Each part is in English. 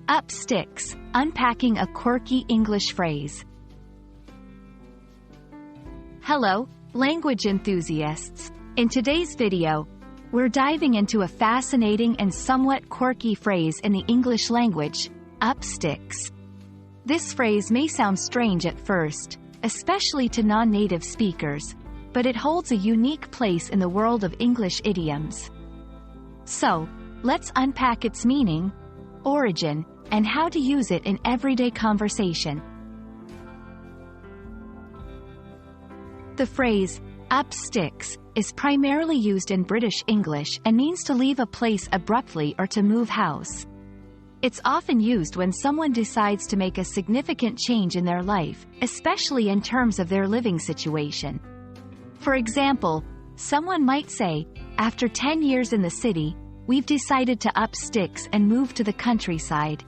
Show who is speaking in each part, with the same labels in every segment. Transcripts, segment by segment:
Speaker 1: Up Sticks, Unpacking a Quirky English Phrase. Hello, language enthusiasts. In today's video, we're diving into a fascinating and somewhat quirky phrase in the English language, up sticks. This phrase may sound strange at first, especially to non-native speakers, but it holds a unique place in the world of English idioms. So, let's unpack its meaning, origin, and how to use it in everyday conversation. The phrase, up sticks, is primarily used in British English and means to leave a place abruptly or to move house. It's often used when someone decides to make a significant change in their life, especially in terms of their living situation. For example, someone might say, after 10 years in the city, we've decided to up sticks and move to the countryside.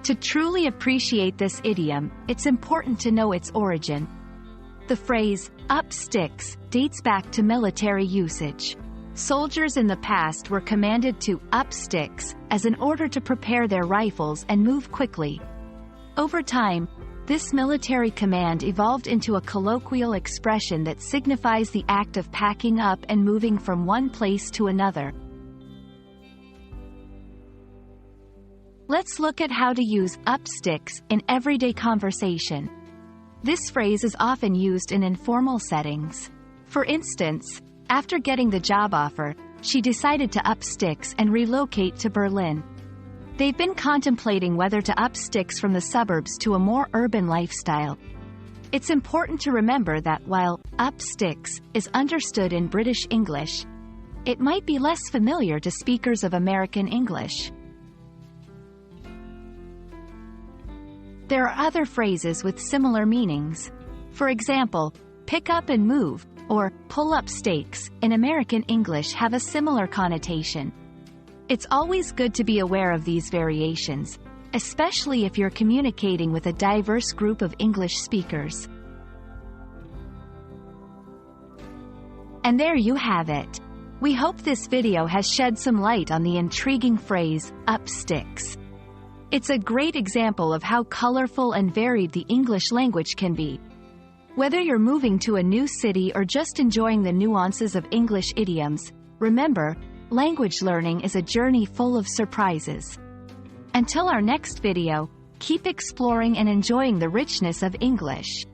Speaker 1: To truly appreciate this idiom, it's important to know its origin. The phrase, up sticks, dates back to military usage. Soldiers in the past were commanded to up sticks, as an order to prepare their rifles and move quickly. Over time, this military command evolved into a colloquial expression that signifies the act of packing up and moving from one place to another. Let's look at how to use up sticks in everyday conversation. This phrase is often used in informal settings. For instance, after getting the job offer, she decided to up sticks and relocate to Berlin. They've been contemplating whether to up sticks from the suburbs to a more urban lifestyle. It's important to remember that while up sticks is understood in British English, it might be less familiar to speakers of American English. There are other phrases with similar meanings. For example, pick up and move, or pull up stakes, in American English have a similar connotation. It's always good to be aware of these variations, especially if you're communicating with a diverse group of English speakers. And there you have it. We hope this video has shed some light on the intriguing phrase, up sticks. It's a great example of how colorful and varied the English language can be. Whether you're moving to a new city or just enjoying the nuances of English idioms, remember, language learning is a journey full of surprises. Until our next video, keep exploring and enjoying the richness of English.